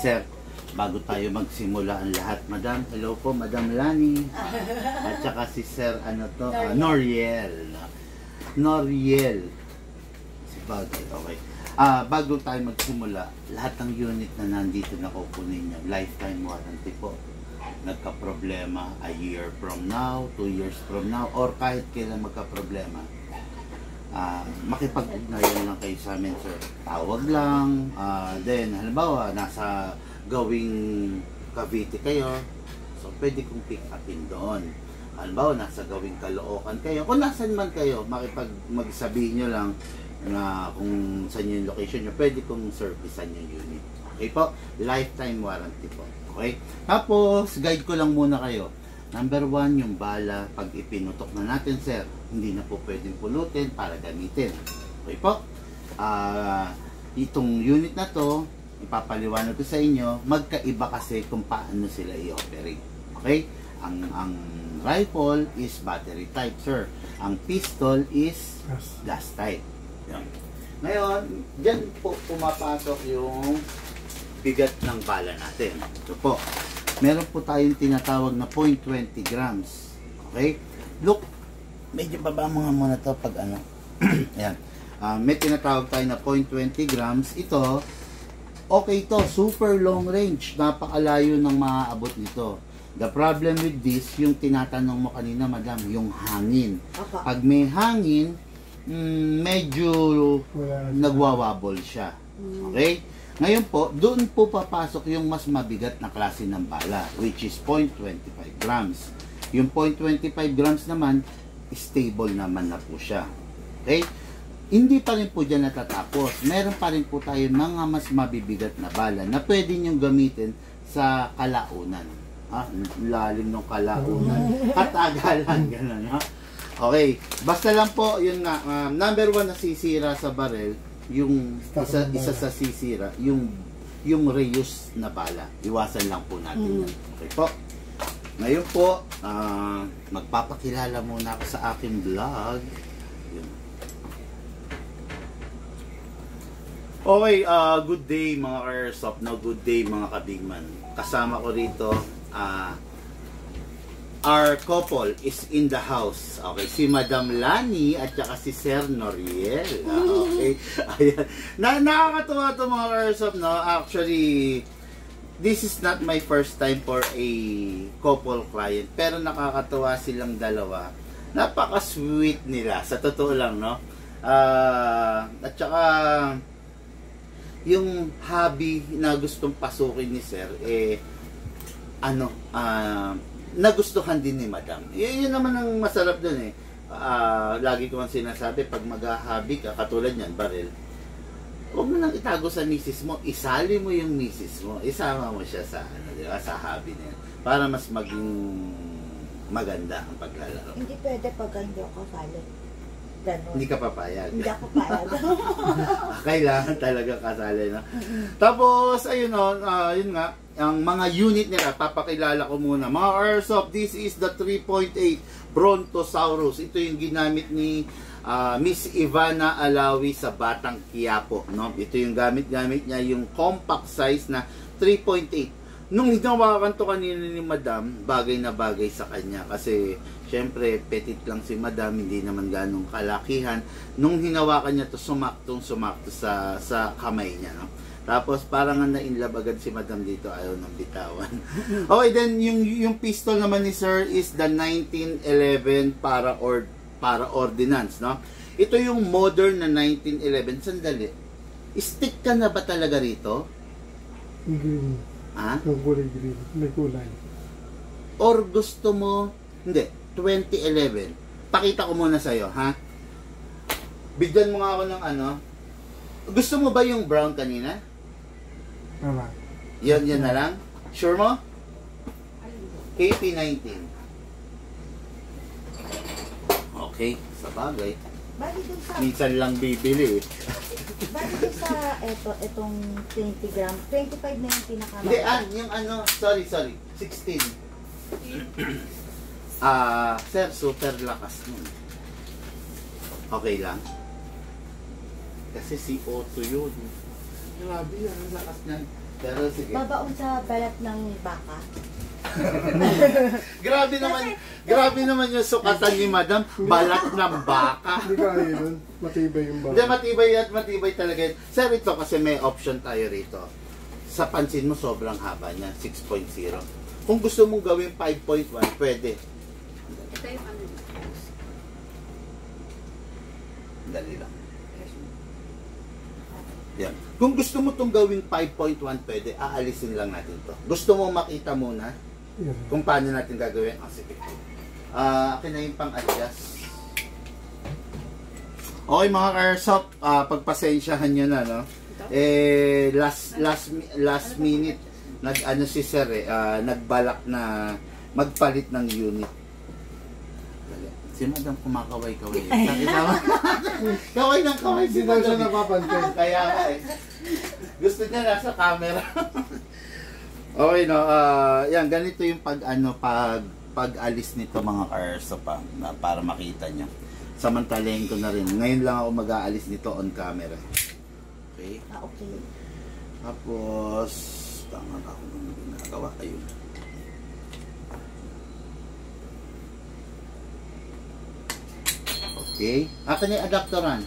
Sir, bago tayo magsimula ang lahat, Madam, hello po, Madam Lani. At saka si Sir, Noriel. Noriel. Si Bagay, okay. Bago tayo magsimula, lahat ng unit na nandito na kukunin niya, lifetime warranty po. Nagka-problema a year from now, 2 years from now, or kahit kailan magka-problema, makipag-ugnayan lang kayo sa amin, sir. Tawag lang, then halimbawa nasa gawing Cavite kayo, so pwede kong pick upin doon. Halimbawa nasa gawing Caloocan kayo, kung nasan man kayo, magsabihin nyo lang na kung saan yung location nyo, pwede kong servicean yung unit. Okay po, lifetime warranty po. Okay, tapos guide ko lang muna kayo. Number 1, yung bala, pag ipinutok na natin, sir, hindi na po pwedeng pulutin para gamitin. Okay po, itong unit na to, ipapaliwanag ko sa inyo, magkaiba kasi kung paano sila i-operate. Okay, ang rifle is battery type, sir. Ang pistol is gas type. Yan. Ngayon, dyan po pumapasok yung bigat ng bala natin. Ito po. Meron po tayong tinatawag na 0.20 grams. Okay? Look, medyo baba mga muna to pag ano. Ayan. May tinatawag tayo na 0.20 grams. Ito, okay to. Super long range. Napakalayo ng maaabot nito. The problem with this, yung tinatanong mo kanina, madam, yung hangin. Pag may hangin, medyo nagwawabol siya. Okay? Ngayon po, doon po papasok yung mas mabigat na klase ng bala, which is 0.25 grams. Yung 0.25 grams naman, stable naman na po siya. Okay? Hindi pa rin po dyan natatapos. Meron pa rin po tayo mga mas mabibigat na bala na pwede nyo gamitin sa kalaunan. Lalim ng kalaunan. Katagalan, gano'n. Okay. Basta lang po, yun nga, number 1 na sisira sa barrel, yung isa sa sisira, yung reuse na bala. Iwasan lang po natin yan. Okay po. Ngayon po, magpapakilala muna ako sa aking vlog. Yun. Okay, good day mga Airsoft. No, good day mga kabigman. Kasama ko rito, our couple is in the house. Okay, si Madam Lani at saka si Sir Noriel. Okay. Ayan. Nakakatuwa ito mga Airsoft, no? Actually, this is not my first time for a couple client. Pero nakakatuwa silang dalawa. Napaka-sweet nila. Sa totoo lang, no? At saka, yung hobby na gustong pasukin ni Sir, nagustuhan din ni Madam. Yun naman ang masarap dun eh. Lagi ko ang sinasabi, pag mag-hobby ka, katulad yan, baril, huwag mo nang itago sa misis mo, isali mo yung misis mo, isama mo siya sa, diba, sa hobby niya, para mas maging maganda ang paglalaro. Hindi pwede pag hindi ako kasali. Ganun. Hindi ka papayag. Hindi ako papayag. Kailangan talaga kasali, no? Tapos, ayun o, yun nga, ang mga unit nila, papakilala ko muna. Mga Airsoft, this is the 3.8 Brontosaurus. Ito yung ginamit ni Miss Ivana Alawi sa Batang Quiapo, no? Ito yung gamit-gamit niya, yung compact size na 3.8. Nung hinawakan to kanina ni Madam, bagay na bagay sa kanya. Kasi, syempre, petit lang si Madam, hindi naman ganong kalakihan. Nung hinawakan niya to, sumakto sa kamay niya, no? Tapos parang na-inlove agad si Madam dito, ayaw nang bitawan. Okay, then yung pistol naman ni Sir is the 1911 para ordnance, no? Ito yung modern na 1911. Sandali. Stick ka na ba talaga rito? Green. Ha? Yung kulay green. May kulay. Or gusto mo, hindi, 2011. Pakita ko muna sa'yo, ha? Bigyan mo nga ako ng ano. Gusto mo ba yung brown kanina? Tama. Yan na lang? Sure mo? KP19. Okay, sa bagay. Bali dun sa, Minsan lang bibili eh. bali dun sa itong 20 gram, 25 na yung pinaka. Hindi, yung ano, sorry, 16. Sir, super lakas nun. Okay lang? Kasi CO2 yun. Grabe yan, ang lakas niyan. Pero sige. Babaon sa balat ng baka. Grabe naman yung sukatan ni Madam. Balat ng baka. Hindi kaya yun. Matibay yung Hindi, baka. matibay at matibay talaga yun. Sir, ito kasi may option tayo rito. Sa pansin mo, sobrang haba niya. 6.0. Kung gusto mong gawin 5.1, pwede. Ito yung ano. Dali lang. Yan. Kung gusto mo itong gawing 5.1, pwede. Aalisin lang natin to. Gusto mo makita muna Yan. kung paano natin gagawin? Sige. Akin na yung pang-adjust. Okay mga Airsoft, pagpasensyahan nyo na, no? Last minute, nag-ano si Sir nagbalak na magpalit ng unit. Si Madam kumakaway-kaway. Kaway ng kaway si Hindi daw siya Madam. napapansin. Kaya nga eh. Gusto niya nasa camera. Okay, no. Yan, ganito yung pag-alis nito mga Airsoft para makita niyo. Samantalahin ko na rin. Ngayon lang ako mag-aalis nito on camera. Okay? Okay. Tapos, tama na ako nung ginagawa. Ayun. Okay. Akin yung adapteran.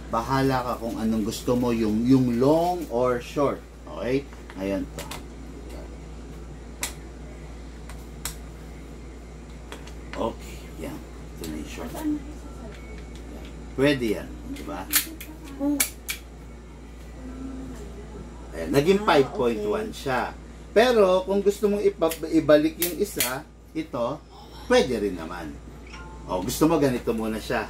Bahala ka kung anong gusto mo, yung long or short. Okay? Ayan to. Okay. Yan. Ito na yung short. Pwede yan. Diba? Ayan. Naging 5.1 siya. Pero, kung gusto mong ibalik yung isa, ito, pwede rin naman. O, gusto mo ganito muna siya.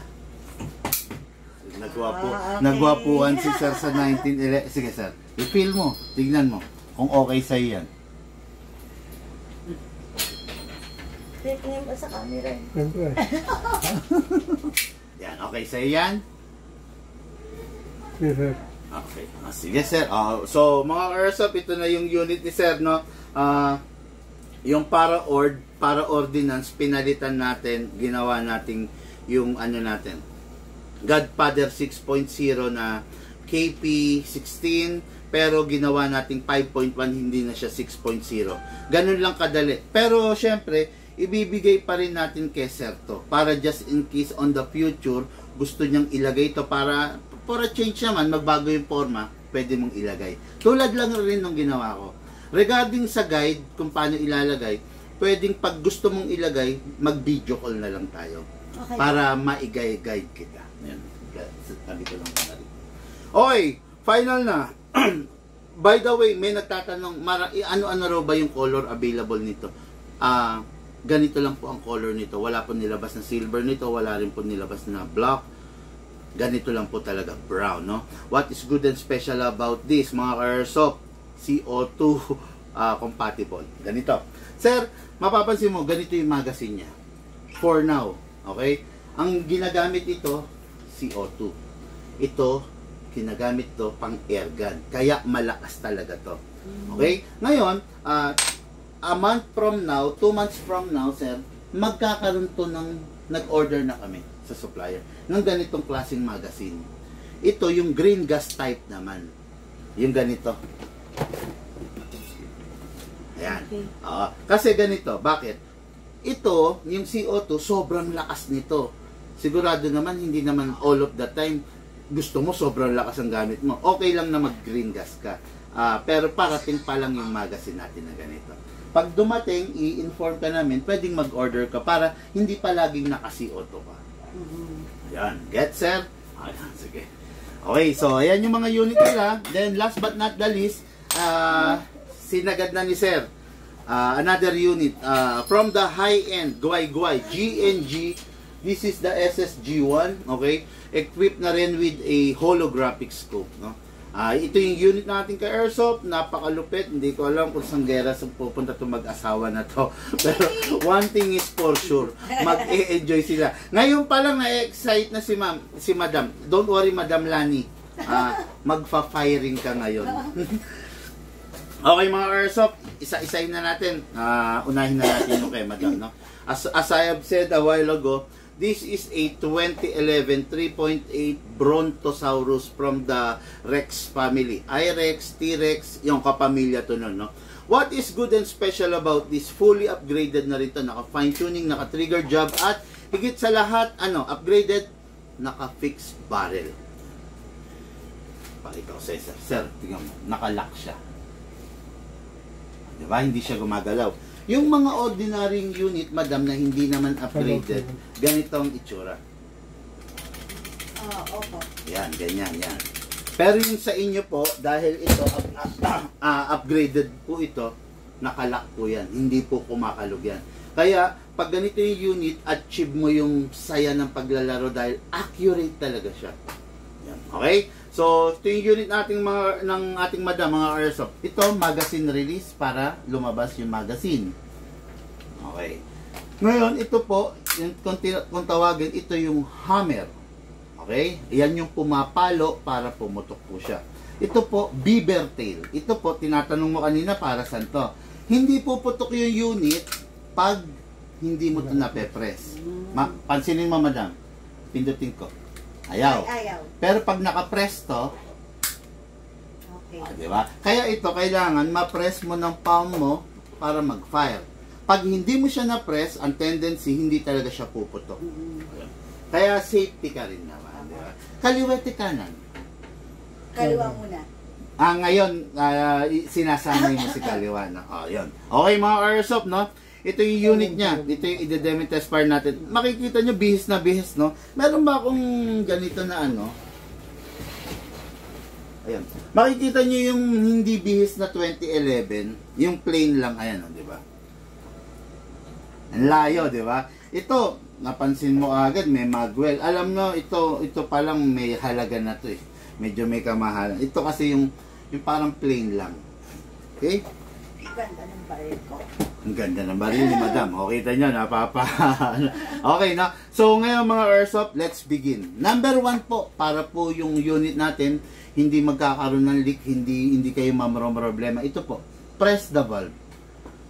Nagwapuan si Sir sa 1911. Sige, Sir. I-feel mo. Tignan mo. Kung okay sa'yo yan. Tingin mo sa camera. Siyempre. Yan. Okay sa'yo yan? Yes, sir. Okay. Sige, Sir. So, mga Airsoft, ito na yung unit ni Sir, no? Yung para ordinance, pinalitan natin, ginawa natin yung ano natin. Godfather 6.0 na KP16, pero ginawa nating 5.1, hindi na siya 6.0. Ganun lang kadali. Pero, syempre, ibibigay pa rin natin kay Sir to. Para just in case on the future, gusto niyang ilagay to para for a change naman, magbago yung forma, pwede mong ilagay. Tulad lang rin nung ginawa ko. Regarding sa guide, kung paano ilalagay, pwedeng pag gusto mong ilagay, mag-video call na lang tayo. Okay. Para ma-guide kita. Yan. Sabi ko lang na rin. Okay, final na. By the way, may nagtatanong, ano-ano raw ba yung color available nito? Ganito lang po ang color nito. Wala po nilabas na silver nito, wala rin po nilabas na black. Ganito lang po talaga, brown, no? What is good and special about this, mga Airsoft? CO2 compatible. Ganito. Sir, mapapansin mo, ganito yung magazine niya. For now, okay? Ang ginagamit ito, CO2. Ito, ginagamit to pang airgun. Kaya malakas talaga to. Okay? Ngayon, a month from now, 2 months from now, sir, magkakaroon to ng nag-order na kami sa supplier ng ganitong klaseng magazine. Ito yung green gas type naman. Yung ganito. Ayan. Okay. Kasi ganito, bakit? Ito, yung CO2, sobrang lakas nito. Sigurado naman, hindi naman all of the time gusto mo sobrang lakas ang gamit mo. Okay lang na mag-green gas ka. Pero parating pa lang yung magazine natin na ganito. Pag dumating, i-inform ka namin, pwedeng mag-order ka para hindi pa laging naka-CO2 ka. Ayan. Get, sir? Ayan, sige. Okay, so ayan yung mga unit nila. Then, last but not the least, sinagad na ni sir. Another unit. From the high-end, Guay GNG. This is the SSG1. Okay? Equipped na rin with a holographic scope. No? Ito yung unit natin kay Airsoft. Napakalupit. Hindi ko alam kung saan gera sa pupunta itong mag-asawa na to. Pero one thing is for sure. Mag-e-enjoy sila. Ngayon pa lang na-excite na si Madam. Don't worry, Madam Lani. Magfa-firing ka ngayon. Okay mga Airsoft, isa-isahin na natin. Unahin na natin yung kay Madam. No? As I have said a while ago, This is a 2011 3.8 Brontosaurus from the Rex family. I-Rex, T-Rex, yung kapamilya to nun, no? What is good and special about this? Fully upgraded na rito, naka-fine-tuning, naka-trigger job, at higit sa lahat, upgraded, naka-fixed barrel. Pakita ko sa sir. Sir, tingnan mo, naka-lock siya. Diba? Hindi siya gumagalaw. Yung mga ordinaryong unit, madam, na hindi naman upgraded, ganito ang itsura. Opo. Yan, ganyan, yan. Pero yung sa inyo po, dahil ito, upgraded po ito, nakalock po yan. Hindi po kumakalog yan. Kaya, pag ganito yung unit, achieve mo yung saya ng paglalaro dahil accurate talaga siya. Yan, okay? So, ito yung unit ng ating madam, mga airsoft. Ito, magazine release para lumabas yung magazine. Okay. Ngayon, ito po, kung tawagin, ito yung hammer. Okay? Yan yung pumapalo para pumutok po siya. Ito po, beaver tail. Ito po, tinatanong mo kanina para saan to. Hindi po putok yung unit pag hindi mo ito nape-press. Pansinin mo, madam. Pindutin ko. Ayaw. Ayaw. Pero pag naka-press to, Okay. diba? Kaya ito, kailangan ma-press mo ng palm mo para mag-fire. Pag hindi mo siya na-press, ang tendency, hindi talaga siya puputok. Kaya safety ka rin naman. Diba? Kaliwete kanan. Kaliwa muna. Ngayon, sinasanay mo si kaliwa na. Yun. Okay, mga airsoft, no? Ito yung unit niya. Ito yung i-demo test fire natin. Makikita nyo, bihis na bihis, no? Meron ba akong ganito na Ayan. Makikita nyo yung hindi bihis na 2011. Yung plain lang, ayan, di ba? Ang layo, di ba? Ito, napansin mo agad, may magwell. Alam nyo, ito palang may halaga na to eh. Medyo may kamahalan. Ito kasi yung parang plain lang. Okay? Ganda ng baril ko. Ang ganda ng baril ni madam. Okay, kita nyo, Okay, no? So, ngayon mga airsoft, let's begin. Number 1 po, para po yung unit natin, hindi magkakaroon ng leak, hindi kayo problema. Ito po, press the valve.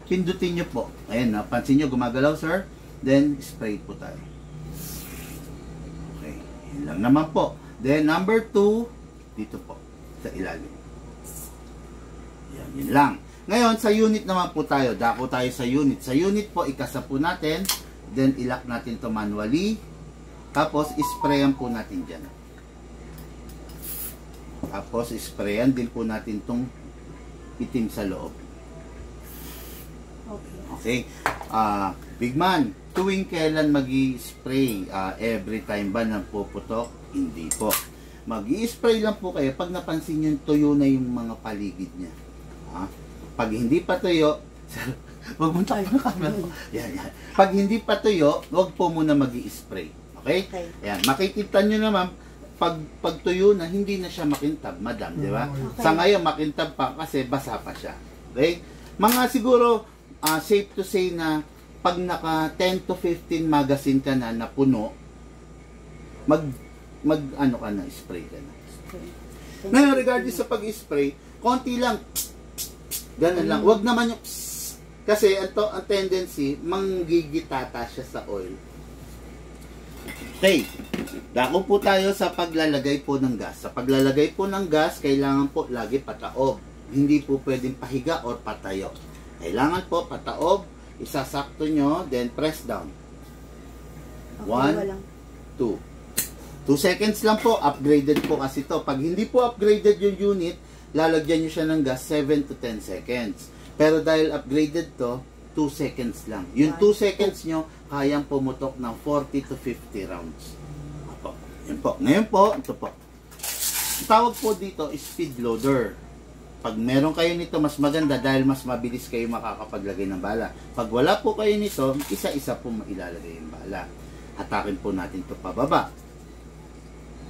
Pindutin nyo po. Ayan, napansin nyo, gumagalaw, sir. Then, spray po tayo. Okay, yun lang naman po. Then, number 2, dito po, sa ilalim. Yan, yun lang. Ngayon, sa unit naman po tayo. Dako tayo sa unit. Sa unit po, ikasa po natin. Then, ilock natin to manually. Tapos, isprayan po natin dyan. Tapos, isprayan din po natin tong itim sa loob. Okay. Big man, tuwing kailan mag-i-spray? Every time ba na puputok? Hindi po. Mag-i-spray lang po kayo pag napansin nyo tuyo na yung mga paligid niya. Pag hindi pa tuyo, wag mo tayo na camera. Yan. Pag hindi pa tuyo, wag po muna mag-i-spray. Okay? Yan. Makikita nyo naman, pag tuyo na, hindi na siya makintab, madam, di ba? Okay. Sa ngayon, makintab pa kasi basa pa siya. Okay? Mga siguro, safe to say na pag naka 10 to 15 magazine ka na puno, ano ka na, spray ka na. Ngayon, regardless sa pag-spray, konti lang, ganun lang. Wag naman yung kasi ang tendency, manggigitata siya sa oil. Okay. Dako po tayo sa paglalagay po ng gas. Sa paglalagay po ng gas, kailangan po lagi pataob. Hindi po pwedeng pahiga or patayo. Kailangan po pataob, isasakto nyo, then press down. 1, 2. 2 seconds lang po, upgraded po kasi to. Pag hindi po upgraded yung unit, lalagyan nyo siya ng gas 7 to 10 seconds. Pero dahil upgraded to, 2 seconds lang. Yung 2 seconds nyo, kayang pumutok ng 40 to 50 rounds. Apo. Yan po. Ngayon po, ito po. Ang tawag po dito is speed loader. Pag meron kayo nito, mas maganda dahil mas mabilis kayo makakapaglagay ng bala. Pag wala po kayo nito, isa-isa po mailalagay yung bala. Hatakin po natin ito pababa.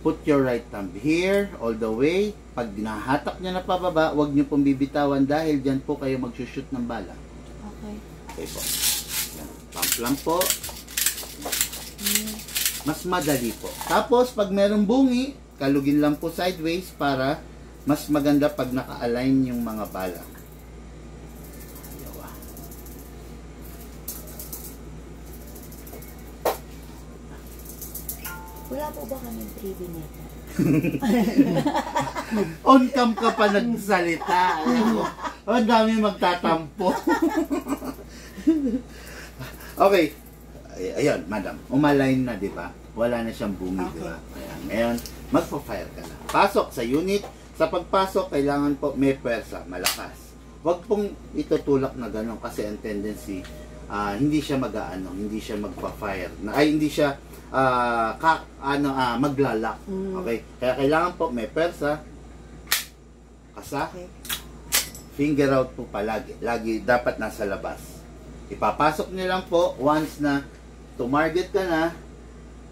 Put your right thumb here, all the way. Pag nahatak niya na pababa, huwag niyo pong bibitawan dahil dyan po kayo mag-shoot ng bala. Okay. Okay po. Yan. Pump lang po. Mas madali po. Tapos, pag merong bungi, kalugin lang po sideways para mas maganda pag naka-align yung mga bala. Wala po ba kami freebie nito? On cam ka pa nagsalita. Ang dami magtatampo. Okay. Ayun, madam. Umalign na, di ba? Wala na siyang bungi, di ba? Ayan. Ngayon, magpa-fire ka na. Pasok sa unit. Sa pagpasok, kailangan po may pwersa, malakas. Huwag pong itutulak na gano'n kasi ang tendency, hindi siya mag-aano, hindi siya magpa-fire. Ay, hindi siya maglalak. Okay? Kaya kailangan po may pwersa, kasa, Okay. finger out po palagi. Lagi dapat nasa labas. Ipapasok niyo lang po once na tumarget ka na,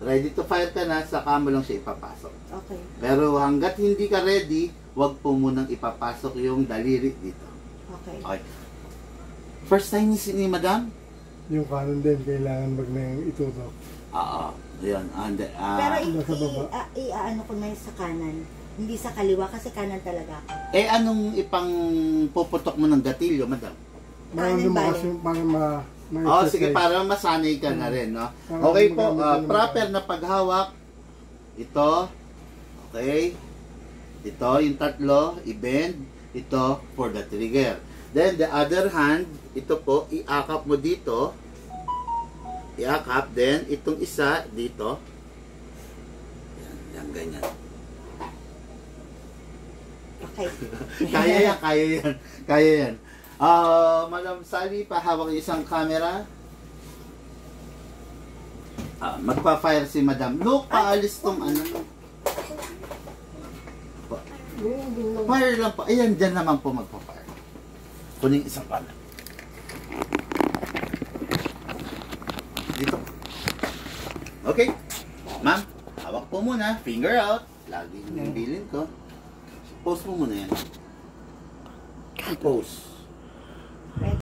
ready to fire ka na, saka mo lang siya ipapasok. Okay. Pero hanggat hindi ka ready, wag po munang ipapasok yung daliri dito. Okay. Okay. First time ni madam? Yung kanan din, kailangan wag na yung itutok. Oo. Yun. Pero nasa baba. ano ko na yun sa kanan. Hindi sa kaliwa kasi kanan talaga ako. anong ipang puputok mo ng gatilyo, madam? Parang Kanan lumakas bale. yung, parang Sige, para masanay ka na rin, no? Para Okay po, magamit ka proper na paghawak. Ito. Okay. Ito, yung tatlo, i-bend. Ito, for the trigger. Then, the other hand, ito po, iakap mo dito. Iakap, then, itong isa, dito. Yan, ganyan. Okay. Kaya yan, kaya yan. Kaya yan. Madam Sally, pahawak yung isang camera. Magpa-fire si Madam. Look, paalis tong ano. Fire lang po. Ayan, dyan naman po magpa-fire. Kunin isang camera. Dito. Okay. Ma'am, hawak po muna. Finger out. Lagi yung bilin ko. Post mo muna yan. Post.